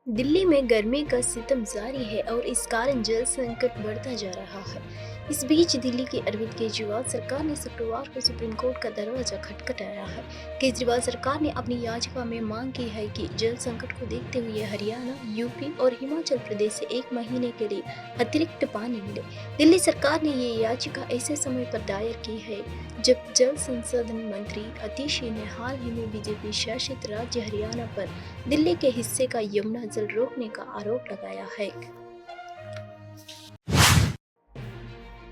दिल्ली में गर्मी का सितम जारी है और इस कारण जल संकट बढ़ता जा रहा है। इस बीच दिल्ली की अरविंद केजरीवाल सरकार ने शुक्रवार को सुप्रीम कोर्ट का दरवाजा खटखटाया है। केजरीवाल सरकार ने अपनी याचिका में मांग की है कि जल संकट को देखते हुए हरियाणा, यूपी और हिमाचल प्रदेश से 1 महीने के लिए अतिरिक्त पानी मिले। दिल्ली सरकार ने ये याचिका ऐसे समय पर दायर की है जब जल संसाधन मंत्री अतिशी ने हाल ही में बीजेपी शासित राज्य हरियाणा पर दिल्ली के हिस्से का यमुना जल रोकने का आरोप लगाया है।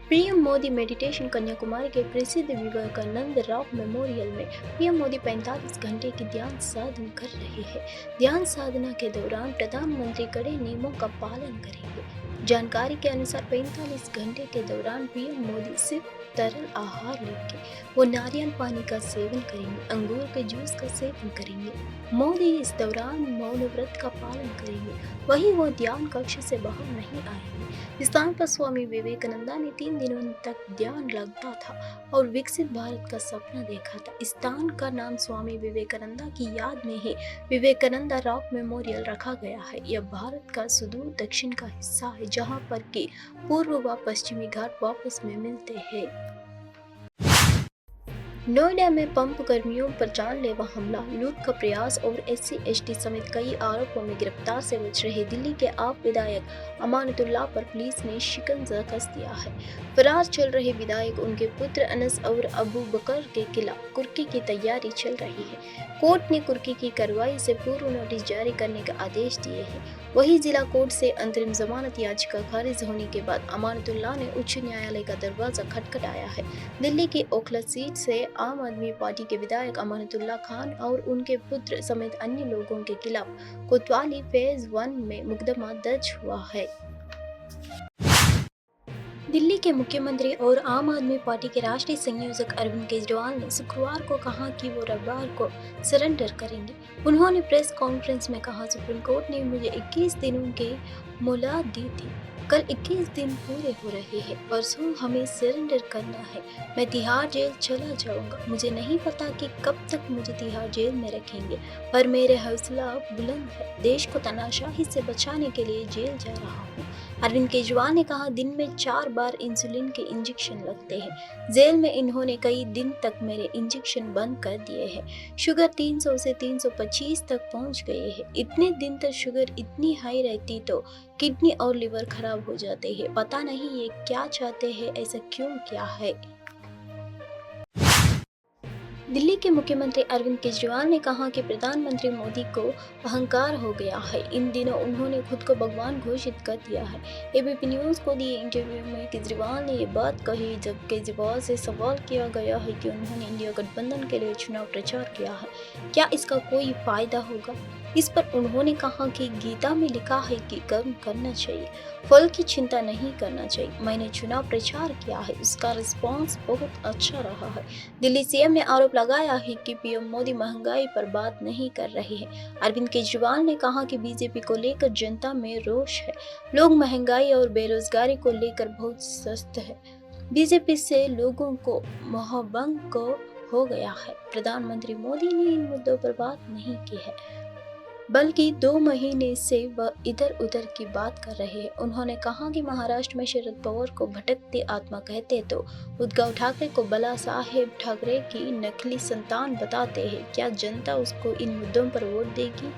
पीएम मोदी मेडिटेशन कन्याकुमारी के प्रसिद्ध विवेकानंद रॉक मेमोरियल में पीएम मोदी 45 घंटे की ध्यान साधना कर रहे हैं। ध्यान साधना के दौरान प्रधानमंत्री कड़े नियमों का पालन करेंगे। जानकारी के अनुसार 45 घंटे के दौरान पीएम मोदी सिर्फ तरल आहार लेंगे। वो नारियल पानी का सेवन करेंगे, अंगूर के जूस का सेवन करेंगे। मोदी इस दौरान मौन व्रत का पालन करेंगे। वहीं वो ध्यान कक्ष से बाहर नहीं आएंगे। इस स्थान पर स्वामी विवेकानंदा ने 3 दिनों तक ध्यान लगता था और विकसित भारत का सपना देखा था। इस स्थान का नाम स्वामी विवेकानंदा की याद में ही विवेकानंदा रॉक मेमोरियल रखा गया है। यह भारत का सुदूर दक्षिण का हिस्सा है, जहां पर के पूर्व व पश्चिमी घाट वापस में मिलते हैं। नोएडा में पंप कर्मियों पर जानलेवा हमला, लूट का प्रयास और SC/ST समेत कई आरोपों में गिरफ्तार से बच रहे दिल्ली के आप विधायक अमानतुल्लाह पर पुलिस ने शिकंजा कस दिया है। फरार चल रहे विधायक उनके पुत्र अनस और अबू बकर के खिलाफ कुर्की की तैयारी चल रही है। कोर्ट ने कुर्की की कार्रवाई से पूर्व नोटिस जारी करने का आदेश दिए हैं। वहीं जिला कोर्ट से अंतरिम जमानत याचिका खारिज होने के बाद अमानतुल्लाह ने उच्च न्यायालय का दरवाजा खटखटाया है। दिल्ली की ओखला सीट से आम आदमी पार्टी के विधायक अमानतुल्लाह खान और उनके पुत्र समेत अन्य लोगों के खिलाफ कोतवाली फेज 1 में मुकदमा दर्ज हुआ है। दिल्ली के मुख्यमंत्री और आम आदमी पार्टी के राष्ट्रीय संयोजक अरविंद केजरीवाल ने शुक्रवार को कहा कि वो रविवार को सरेंडर करेंगे। उन्होंने प्रेस कॉन्फ्रेंस में कहा, सुप्रीम कोर्ट ने मुझे 21 दिनों की मोहलत दी थी। कल 21 दिन पूरे हो रहे हैं। परसों हमें सरेंडर करना है। मैं तिहाड़ जेल चला जाऊंगा। मुझे नहीं पता कि कब तक मुझे तिहाड़ जेल में रखेंगे, पर मेरे हौसला बुलंद है। देश को तानाशाही से बचाने के लिए जेल जा रहा हूँ। अरविंद केजरीवाल ने कहा, दिन में 4 बार इंसुलिन के इंजेक्शन लगते हैं। जेल में इन्होंने कई दिन तक मेरे इंजेक्शन बंद कर दिए हैं। शुगर 300 से 325 तक पहुंच गए हैं। इतने दिन तक शुगर इतनी हाई रहती तो किडनी और लिवर खराब हो जाते हैं। पता नहीं ये क्या चाहते हैं, ऐसा क्यों क्या है। दिल्ली के मुख्यमंत्री अरविंद केजरीवाल ने कहा कि प्रधानमंत्री मोदी को अहंकार हो गया है। इन दिनों उन्होंने खुद को भगवान घोषित कर दिया है। एबीपी न्यूज़ को दिए इंटरव्यू में केजरीवाल ने ये बात कही जब केजरीवाल से सवाल किया गया है कि उन्होंने इंडिया गठबंधन के लिए चुनाव प्रचार किया है, क्या इसका कोई फायदा होगा। इस पर उन्होंने कहा कि गीता में लिखा है कि कर्म करना चाहिए, फल की चिंता नहीं करना चाहिए। मैंने चुनाव प्रचार किया है, उसका रिस्पांस बहुत अच्छा रहा है। दिल्ली सीएम ने आरोप लगाया है कि पीएम मोदी महंगाई पर बात नहीं कर रहे हैं। अरविंद केजरीवाल ने कहा कि बीजेपी को लेकर जनता में रोष है। लोग महंगाई और बेरोजगारी को लेकर बहुत सस्त है। बीजेपी से लोगों को मोहभंग को हो गया है। प्रधानमंत्री मोदी ने इन मुद्दों पर बात नहीं की है, बल्कि 2 महीने से वह इधर उधर की बात कर रहे हैं। उन्होंने कहा कि महाराष्ट्र में शरद पवार को भटकती आत्मा कहते तो उद्धव ठाकरे को बाला साहेब ठाकरे की नकली संतान बताते हैं। क्या जनता उसको इन मुद्दों पर वोट देगी।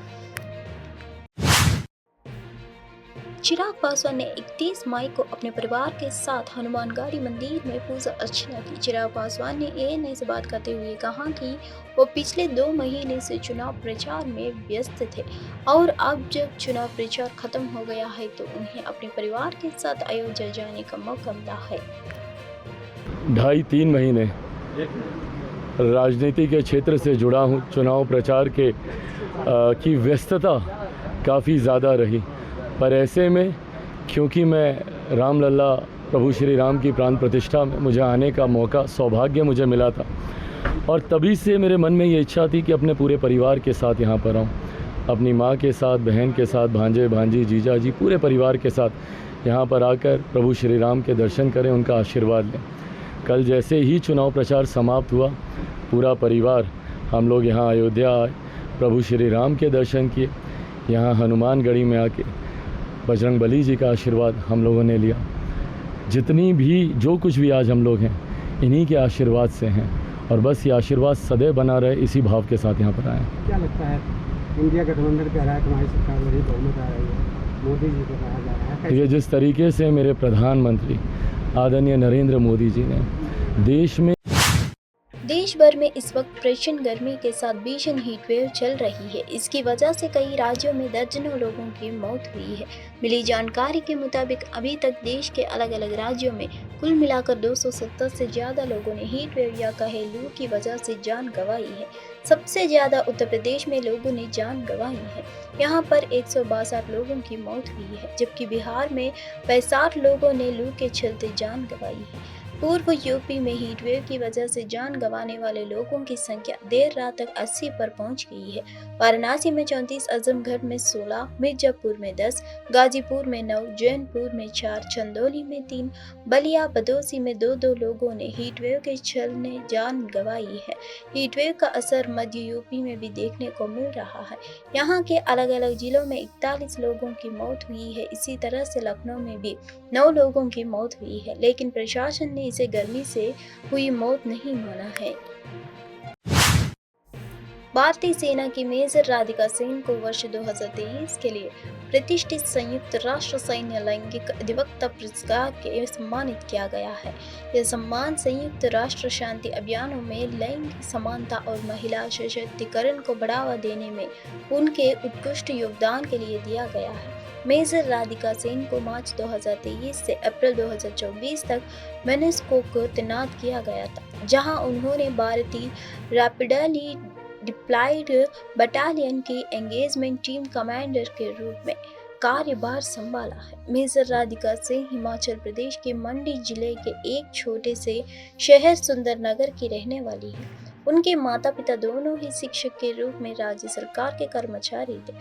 चिराग पासवान ने 31 मई को अपने परिवार के साथ हनुमानगढ़ी मंदिर में पूजा अर्चना की। चिराग पासवान ने ANI से बात करते हुए कहा कि वो पिछले 2 महीने से चुनाव प्रचार में व्यस्त थे और अब जब चुनाव प्रचार खत्म हो गया है तो उन्हें अपने परिवार के साथ अयोध्या जाने का मौका मिला है। 2.5-3 महीने राजनीति के क्षेत्र से जुड़ा हूँ। चुनाव प्रचार की व्यस्तता काफ़ी ज़्यादा रही, पर ऐसे में क्योंकि मैं रामलला प्रभु श्री राम की प्राण प्रतिष्ठा में मुझे आने का मौका, सौभाग्य मुझे मिला था और तभी से मेरे मन में ये इच्छा थी कि अपने पूरे परिवार के साथ यहाँ पर आऊँ, अपनी माँ के साथ, बहन के साथ, भांजे भांजी, जीजा जी, पूरे परिवार के साथ यहाँ पर आकर प्रभु श्री राम के दर्शन करें, उनका आशीर्वाद लें। कल जैसे ही चुनाव प्रचार समाप्त हुआ, पूरा परिवार हम लोग यहाँ अयोध्या आए, प्रभु श्री राम के दर्शन किए। यहाँ हनुमानगढ़ी में आके बजरंग बली जी का आशीर्वाद हम लोगों ने लिया। जितनी भी जो कुछ भी आज हम लोग हैं इन्हीं के आशीर्वाद से हैं और बस ये आशीर्वाद सदैव बना रहे, इसी भाव के साथ यहाँ पर आए। क्या लगता है इंडिया गठबंधन कह रहा है तुम्हारी सरकार वही बहुमत आ रही है, मोदी जी को कहा जा रहा है? ये जिस तरीके से मेरे प्रधानमंत्री आदरणीय नरेंद्र मोदी जी ने देश भर में इस वक्त प्रचंड गर्मी के साथ भीषण हीट वेव चल रही है। इसकी वजह से कई राज्यों में दर्जनों लोगों की मौत हुई है। मिली जानकारी के मुताबिक अभी तक देश के अलग अलग राज्यों में कुल मिलाकर 270 से ज्यादा लोगों ने हीट वेव या कहे लू की वजह से जान गंवाई है। सबसे ज्यादा उत्तर प्रदेश में लोगों ने जान गंवाई है। यहाँ पर 162 लोगों की मौत हुई है, जबकि बिहार में 65 लोगों ने लू के चलते जान गंवाई है। पूर्व यूपी में हीट वेव की वजह से जान गंवाने वाले लोगों की संख्या देर रात तक 80 पर पहुंच गई है। वाराणसी में 34, आजमगढ़ में 16, मिर्जापुर में 10, गाजीपुर में 9, जौनपुर में 4, चंदौली में 3, बलिया बदौसी में 2 लोगों ने हीट वेव के चलने जान गंवाई है। हीट वेव का असर मध्य यूपी में भी देखने को मिल रहा है। यहाँ के अलग अलग जिलों में 41 लोगों की मौत हुई है। इसी तरह से लखनऊ में भी 9 लोगों की मौत हुई है, लेकिन प्रशासन ने इसे गर्मी से हुई मौत नहीं माना है। भारतीय सेना की मेजर राधिका सिंह को वर्ष 2023 के लिए प्रतिष्ठित संयुक्त राष्ट्र सैन्य लैंगिक अधिवक्ता पुरस्कार के सम्मानित किया गया है। यह सम्मान संयुक्त राष्ट्र शांति अभियानों में लैंगिक समानता और महिला सशक्तिकरण को बढ़ावा देने में उनके उत्कृष्ट योगदान के लिए दिया गया है। मेजर राधिका सिंह को मार्च 2023 से अप्रैल 2024 तक मेनेस्को को तैनात किया गया था, जहां उन्होंने भारतीय रैपिडली डिप्लॉयड बटालियन की एंगेजमेंट टीम कमांडर के रूप में कार्यभार संभाला है। मेजर राधिका सिंह हिमाचल प्रदेश के मंडी जिले के एक छोटे से शहर सुंदरनगर की रहने वाली है। उनके माता पिता दोनों ही शिक्षक के रूप में राज्य सरकार के कर्मचारी थे,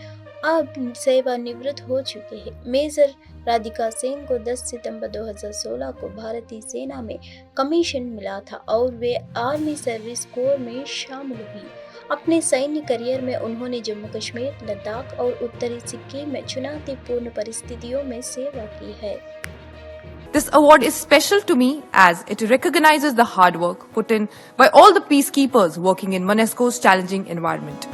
अब सेवानिवृत्त हो चुके हैं। मेजर राधिका सिंह को 10 सितंबर 2016 को भारतीय सेना में कमीशन मिला था और वे आर्मी सर्विस कोर में शामिल हुई। अपने सैन्य करियर में उन्होंने जम्मू कश्मीर, लद्दाख और उत्तरी सिक्किम में चुनौतीपूर्ण परिस्थितियों में सेवा की है। This award is special to me as it recognizes the hard work put in by all the peacekeepers working in MONUSCO's challenging environment.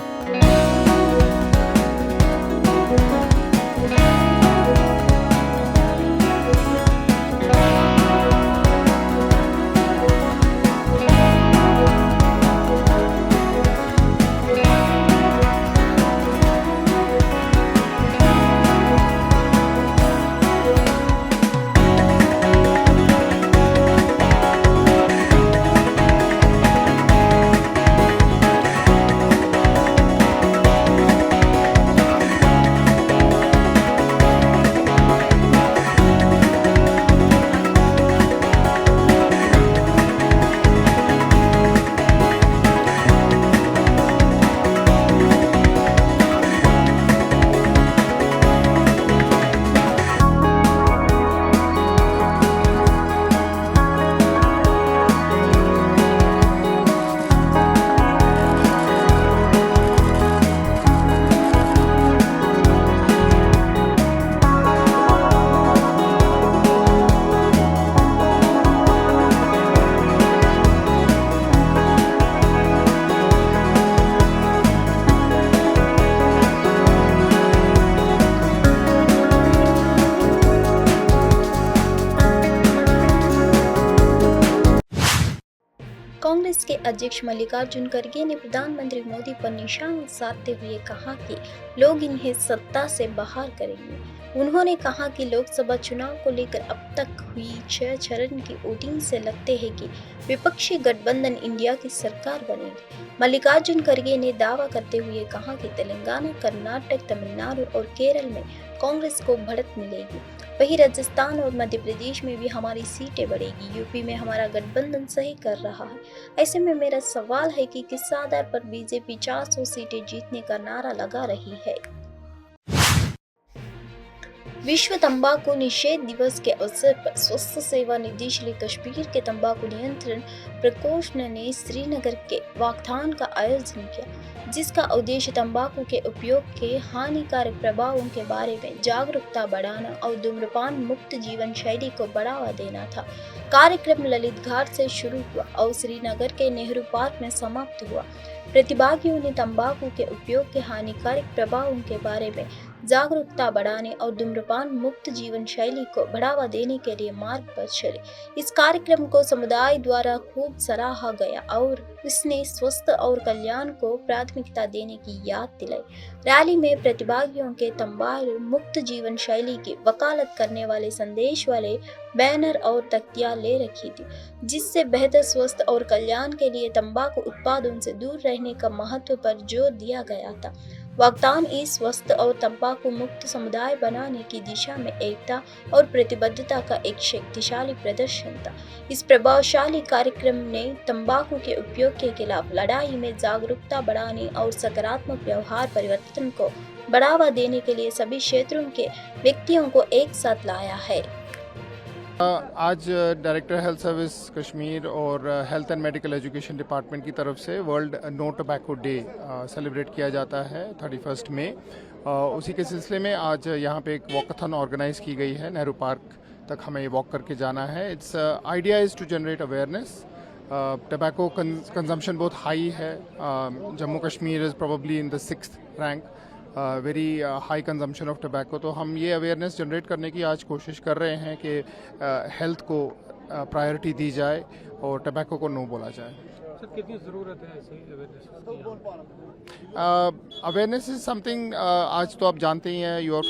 Congress के अध्यक्ष मल्लिकार्जुन खड़गे ने प्रधानमंत्री मोदी पर निशाना साधते हुए कहा कि लोग इन्हें सत्ता से बाहर करेंगे। उन्होंने कहा कि लोकसभा चुनाव को लेकर अब तक हुई 6 चरण की वोटिंग से लगते हैं कि विपक्षी गठबंधन इंडिया की सरकार बनेगी। मल्लिकार्जुन खड़गे ने दावा करते हुए कहा कि तेलंगाना, कर्नाटक, तमिलनाडु और केरल में कांग्रेस को बढ़त मिलेगी। वहीं राजस्थान और मध्य प्रदेश में भी हमारी सीटें बढ़ेगी। यूपी में हमारा गठबंधन सही कर रहा है। ऐसे में मेरा सवाल है कि किस आधार पर बीजेपी 400 सीटें जीतने का नारा लगा रही है। विश्व तंबाकू निषेध दिवस के अवसर पर स्वास्थ्य सेवा निदेशालय कश्मीर के तंबाकू नियंत्रण प्रकोष्ठ ने श्रीनगर के वाकथान का आयोजन किया, जिसका उद्देश्य तंबाकू के उपयोग के हानिकारक प्रभावों के बारे में जागरूकता बढ़ाना और धूम्रपान मुक्त जीवन शैली को बढ़ावा देना था। कार्यक्रम ललित घाट से शुरू हुआ और श्रीनगर के नेहरू पार्क में समाप्त हुआ। प्रतिभागियों ने तंबाकू के उपयोग के हानिकारक प्रभावों के बारे में जागरूकता बढ़ाने और धूम्रपान मुक्त जीवन शैली को बढ़ावा देने के लिए मार्ग पर चले। इस कार्यक्रम को समुदाय द्वारा खूब सराहा गया और इसने स्वस्थ और कल्याण को प्राथमिकता देने की याद दिलाई। रैली में प्रतिभागियों के तंबाकू मुक्त जीवन शैली की वकालत करने वाले संदेश वाले बैनर और तख्तियां ले रखी थी, जिससे बेहतर स्वस्थ और कल्याण के लिए तंबाकू उत्पादों से दूर रहने का महत्व पर जोर दिया गया था। वाकथान इस स्वस्थ और तंबाकू मुक्त समुदाय बनाने की दिशा में एकता और प्रतिबद्धता का एक शक्तिशाली प्रदर्शन था। इस प्रभावशाली कार्यक्रम ने तंबाकू के उपयोग के खिलाफ लड़ाई में जागरूकता बढ़ाने और सकारात्मक व्यवहार परिवर्तन को बढ़ावा देने के लिए सभी क्षेत्रों के व्यक्तियों को एक साथ लाया है। आज डायरेक्टर हेल्थ सर्विस कश्मीर और health and medical education department की तरफ से world no tobacco day celebrate किया जाता है 31 मई। उसी के सिलसिले में आज यहाँ पे एक वॉकथॉन ऑर्गेनाइज की गई है। नेहरू पार्क तक हमें ये वॉक करके जाना है। Its idea is to generate awareness. Tobacco consumption बहुत हाई है। Jammu Kashmir is probably in the 6th rank, very high consumption of tobacco. तो हम ये अवेयरनेस जनरेट करने की आज कोशिश कर रहे हैं कि हेल्थ को प्रायोरिटी दी जाए और टोबैको को नो बोला जाए। सर, कितनी ज़रूरत है ऐसी अवेयरनेस की? अवेयरनेस इज समथिंग, आज तो आप जानते ही हैं, यू आर